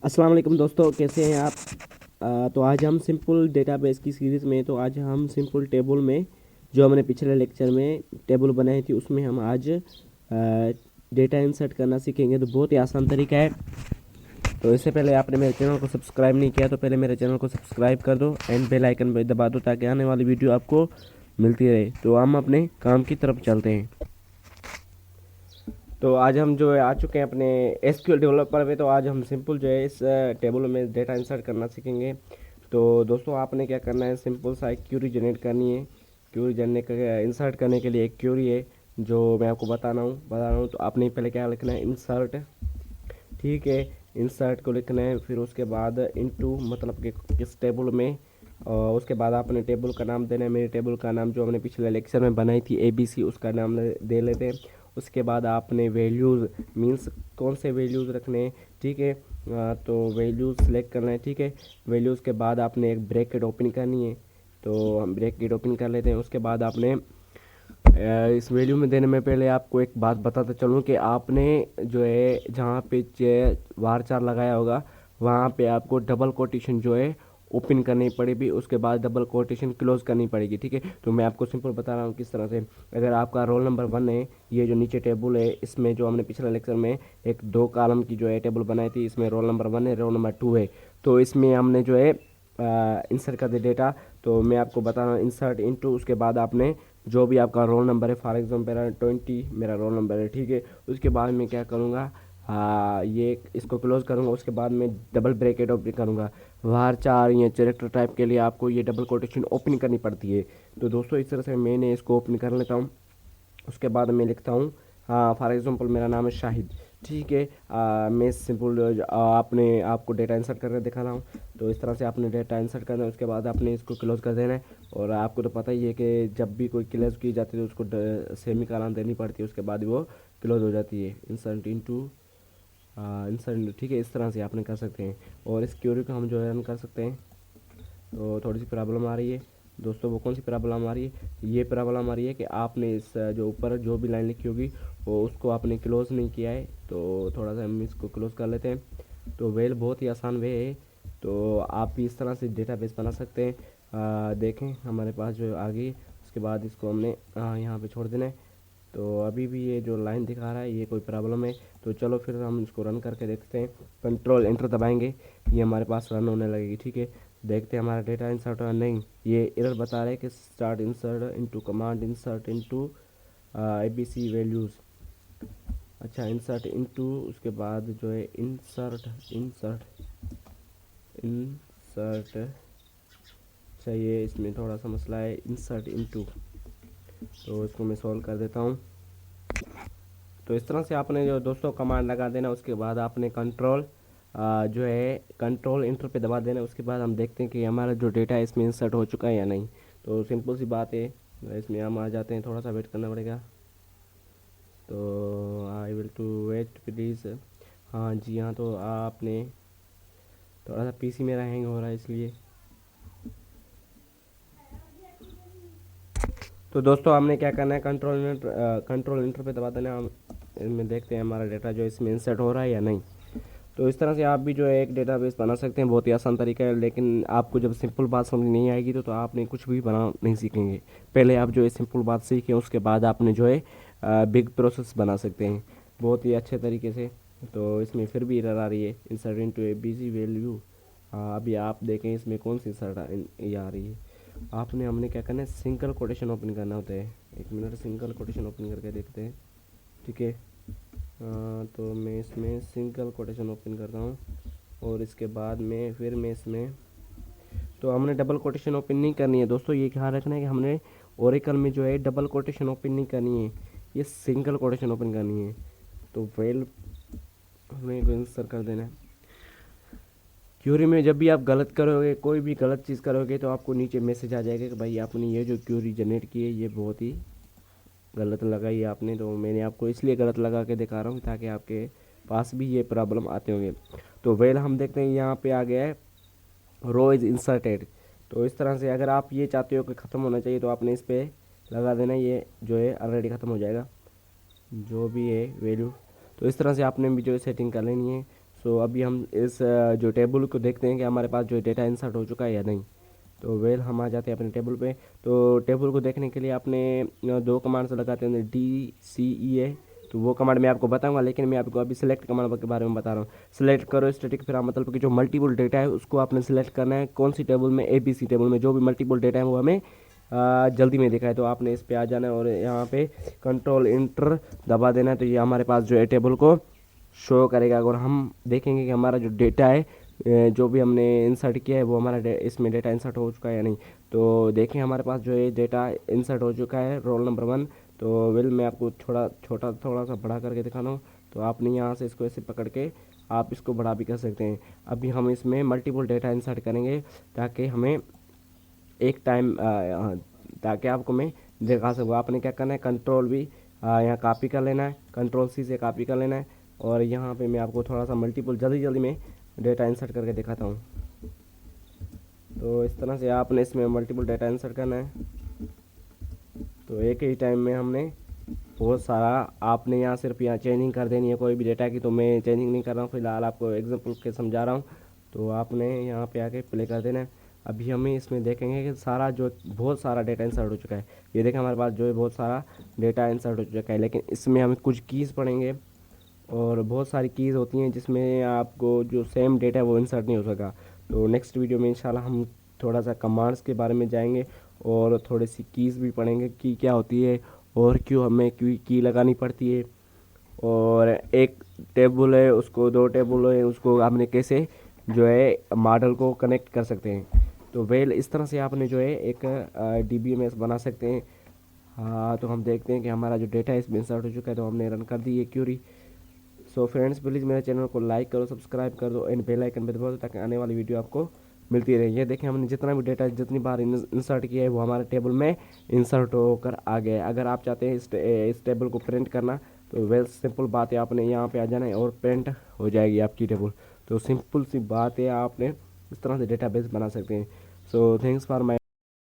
अस्सलाम वालेकुम दोस्तों, कैसे हैं आप। तो आज हम सिंपल डेटाबेस की सीरीज़ में, तो आज हम सिंपल टेबल में जो हमने पिछले लेक्चर में टेबल बनाई थी उसमें हम आज डेटा इंसर्ट करना सीखेंगे। तो बहुत ही आसान तरीका है। तो इससे पहले आपने मेरे चैनल को सब्सक्राइब नहीं किया तो पहले मेरे चैनल को सब्सक्राइब कर दो एंड बेल आइकन पर दबा दो ताकि आने वाली वीडियो आपको मिलती रहे। तो हम अपने काम की तरफ चलते हैं। तो आज हम जो है आ चुके हैं अपने एसक्यूएल डेवलपर में। तो आज हम सिंपल जो है इस टेबल में डेटा इंसर्ट करना सीखेंगे। तो दोस्तों आपने क्या करना है, सिंपल सा एक क्यूरी जनरेट करनी है। क्यूरी जनरेट इंसर्ट करने के लिए एक क्यूरी है जो मैं आपको बता रहा हूँ। तो आपने पहले क्या लिखना है, इंसर्ट। ठीक है, इंसर्ट को लिखना है, फिर उसके बाद इनटू मतलब कि किस टेबल में। और उसके बाद आपने टेबल का नाम देना है। मेरे टेबल का नाम जो हमने पिछले लेक्चर में बनाई थी ABC, उसका नाम दे लेते हैं। उसके बाद आपने वैल्यूज़ मींस कौन से वैल्यूज़ रखने हैं। ठीक है, तो वैल्यूज़ सेलेक्ट करना है। ठीक है, वैल्यूज़ के बाद आपने एक ब्रैकेट ओपन करनी है। तो हम ब्रैकेट ओपन कर लेते हैं। उसके बाद आपने इस वीडियो में देने में पहले आपको एक बात बताता चलूँ कि आपने जो है जहाँ पे वार चार लगाया होगा वहाँ पे आपको डबल कोटेशन जो है ओपन करनी पड़ेगी। उसके बाद डबल कोटेशन क्लोज करनी पड़ेगी। ठीक है, तो मैं आपको सिंपल बता रहा हूँ किस तरह से। अगर आपका रोल नंबर 1 है, ये जो नीचे टेबल है इसमें जो हमने पिछले लेक्चर में एक 2 कॉलम की जो है टेबल बनाई थी, इसमें रोल नंबर 1 है, रोल नंबर 2 है। तो इसमें हमने जो है इंसर्ट कर दिया डेटा। तो मैं आपको बता रहा हूँ इंसर्ट इनटू, उसके बाद आपने जो भी आपका रोल नंबर है, फॉर एग्जाम्पल मेरा 20 मेरा रोल नंबर है। ठीक है, उसके बाद मैं क्या करूँगा, हाँ ये इसको क्लोज करूँगा। उसके बाद मैं डबल ब्रैकेट ओपन करूँगा। वार चार या कैरेक्टर टाइप के लिए आपको ये डबल कोटेशन ओपन करनी पड़ती है। तो दोस्तों इस तरह से मैंने इसको ओपन कर लेता हूँ। उसके बाद मैं लिखता हूँ, हाँ फॉर एग्जांपल मेरा नाम है शाहिद। ठीक है, मैं सिंपल आपने आपको डेटा इंसर्ट करके दिखा रहा हूँ। तो इस तरह से आपने डेटा इंसर्ट करना है। उसके बाद आपने इसको क्लोज कर देना है। और आपको तो पता ही है कि जब भी कोई क्लोज की जाती है तो उसको सेमी कॉलन देनी पड़ती है, उसके बाद वो क्लोज हो जाती है। Insert into insert. ठीक है, इस तरह से आपने कर सकते हैं। और इस क्यूरी को हम जो है रन कर सकते हैं। तो थोड़ी सी प्रॉब्लम आ रही है दोस्तों। वो कौन सी प्रॉब्लम आ रही है, ये प्रॉब्लम आ रही है कि आपने इस जो ऊपर जो भी लाइन लिखी होगी वो उसको आपने क्लोज नहीं किया है। तो थोड़ा सा हम इसको क्लोज कर लेते हैं। तो वेल बहुत ही आसान वे है। तो आप भी इस तरह से डेटाबेस बना सकते हैं। देखें हमारे पास जो आ गई। उसके बाद इसको हमने यहाँ पे छोड़ देना है। तो अभी भी ये जो लाइन दिखा रहा है ये कोई प्रॉब्लम है। तो चलो फिर हम इसको रन करके देखते हैं। कंट्रोल एंटर दबाएंगे, ये हमारे पास रन होने लगेगी। ठीक है, देखते हैं हमारा डेटा इंसर्ट हुआ नहीं। ये एरर बता रहा है कि start insert into command insert into ABC values. अच्छा, इंसर्ट इनटू उसके बाद जो है इंसर्ट इंसर्ट इंसर्ट चाहिए। इसमें थोड़ा सा मसला है, इंसर्ट इनटू। तो इसको मैं सॉल्व कर देता हूँ। तो इस तरह से आपने जो दोस्तों कमांड लगा देना। उसके बाद आपने कंट्रोल जो है कंट्रोल इंटर पे दबा देना। उसके बाद हम देखते हैं कि हमारा जो डेटा है इसमें इंसर्ट हो चुका है या नहीं। तो सिंपल सी बात है, इसमें हम आ जाते हैं, थोड़ा सा वेट करना पड़ेगा। तो I will to wait please. हाँ जी, हाँ तो आपने थोड़ा सा PC मेरा हैंग हो रहा है इसलिए। तो दोस्तों हमने क्या करना है, कंट्रोल इंटर पे दबा देना। हम इनमें देखते हैं हमारा डेटा जो इसमें इंसर्ट हो रहा है या नहीं। तो इस तरह से आप भी जो है एक डेटाबेस बना सकते हैं। बहुत ही आसान तरीका है, लेकिन आपको जब सिंपल बात समझ नहीं आएगी तो आपने कुछ भी बना नहीं सीखेंगे। पहले आप जो है सिंपल बात सीखें, उसके बाद आपने जो है बिग प्रोसेस बना सकते हैं बहुत ही अच्छे तरीके से। तो इसमें फिर भी एरर आ रही है, इंसर्ट इनटू ABC वैल्यू। अभी आप देखें इसमें कौन सी इंसर्ट ये आ रही है। आपने हमने क्या करना है, सिंगल कोटेशन ओपन करना होता है। एक मिनट, सिंगल कोटेशन ओपन करके देखते हैं। ठीक है, तो मैं इसमें सिंगल कोटेशन ओपन करता हूँ। और इसके बाद में फिर मैं इसमें, तो हमने डबल कोटेशन ओपन नहीं करनी है दोस्तों। ये ख्याल रखना है कि हमने ओरेकल में जो है डबल कोटेशन ओपन नहीं करनी है, ये सिंगल कोटेशन ओपन करनी है। तो वेल हमें आंसर कर देना है। क्यूरी में जब भी आप गलत करोगे, कोई भी गलत चीज़ करोगे, तो आपको नीचे मैसेज आ जाएगा कि भाई आपने ये जो क्यूरी जनरेट की है ये बहुत ही गलत लगाई आपने। तो मैंने आपको इसलिए गलत लगा के दिखा रहा हूँ ताकि आपके पास भी ये प्रॉब्लम आते होंगे। तो वेल हम देखते हैं यहाँ पे आ गया है रो इज़ इंसर्टेड। तो इस तरह से अगर आप ये चाहते हो कि ख़त्म होना चाहिए तो आपने इस पर लगा देना, ये जो है ऑलरेडी ख़त्म हो जाएगा जो भी है वैल्यू। तो इस तरह से आपने भी जो है सेटिंग कर लेनी है। सो अभी हम इस जो टेबल को देखते हैं कि हमारे पास जो डेटा इंसर्ट हो चुका है या नहीं। तो वेल हम आ जाते हैं अपने टेबल पे। तो टेबल को देखने के लिए आपने दो कमांड्स लगाते हैं, DCEA। तो वो कमांड मैं आपको बताऊंगा, लेकिन मैं आपको अभी सिलेक्ट कमांड के बारे में बता रहा हूँ। सिलेक्ट करो स्टैटिक, फिर मतलब कि जो मल्टीपल डेटा है उसको आपने सिलेक्ट करना है। कौन सी टेबल में? ABC टेबल में जो भी मल्टीपल डेटा है वो हमें जल्दी में दिखाए। तो आपने इस पे आ जाना है और यहाँ पे कंट्रोल इंटर दबा देना है। तो ये हमारे पास जो है टेबल को शो करेगा। अगर हम देखेंगे कि हमारा जो डेटा है जो भी हमने इंसर्ट किया है वो हमारा इसमें डेटा इंसर्ट हो चुका है या नहीं। तो देखें हमारे पास जो है डेटा इंसर्ट हो चुका है, रोल नंबर 1। तो वेल मैं आपको थोड़ा सा बड़ा करके दिखाना हूँ। तो आपने यहाँ से इसको ऐसे पकड़ के आप इसको बड़ा भी कर सकते हैं। अभी हम इसमें मल्टीपल डेटा इंसर्ट करेंगे ताकि हमें एक टाइम ताकि आपको मैं दिखा सकूँ। आपने क्या करना है, कंट्रोल भी यहाँ कॉपी कर लेना है, कंट्रोल C से कॉपी कर लेना है। और यहाँ पे मैं आपको थोड़ा सा मल्टीपल जल्दी में डेटा इंसर्ट करके दिखाता हूँ। तो इस तरह से आपने इसमें मल्टीपल डेटा इंसर्ट करना है। तो एक ही टाइम में हमने बहुत सारा, आपने यहाँ सिर्फ यहाँ चेंजिंग कर देनी है कोई भी डेटा की। तो मैं चेंजिंग नहीं कर रहा हूँ, फिलहाल आपको एग्जांपल के समझा रहा हूँ। तो आपने यहाँ पे आके प्ले कर देना है। अभी हमें इसमें देखेंगे कि सारा जो बहुत सारा डेटा इंसर्ट हो चुका है। ये देखें हमारे पास जो है बहुत सारा डेटा इंसर्ट हो चुका है, लेकिन इसमें हमें कुछ कीज़ पढ़ेंगे और बहुत सारी कीज़ होती हैं जिसमें आपको जो सेम डेटा है वो इंसर्ट नहीं हो सका। तो नेक्स्ट वीडियो में इंशाल्लाह हम थोड़ा सा कमांड्स के बारे में जाएंगे और थोड़ी सी कीज़ भी पढ़ेंगे कि क्या होती है और क्यों हमें की लगानी पड़ती है। और एक टेबल है उसको, दो टेबल है उसको आपने कैसे जो है मॉडल को कनेक्ट कर सकते हैं। तो वेल इस तरह से आपने जो है एक DBMS बना सकते हैं। हाँ, तो हम देखते हैं कि हमारा जो डेटा है इसमें इंसर्ट हो चुका है। तो हमने रन कर दी ये क्यूरी। सो फ्रेंड्स प्लीज़ मेरे चैनल को लाइक करो, सब्सक्राइब कर दो एंड बेल आइकन पे दबाओ ताकि आने वाली वीडियो आपको मिलती रहे। ये देखें हमने जितना भी डेटा जितनी बार इंसर्ट किया है वो हमारे टेबल में इंसर्ट होकर आ गया है। अगर आप चाहते हैं इस टेबल को प्रिंट करना तो वेल सिंपल बात है, आपने यहाँ पे आ जाना है और प्रिंट हो जाएगी आपकी टेबल। तो सिंपल सी बात है, आपने इस तरह से डेटाबेस बना सकते हैं। So thanks for my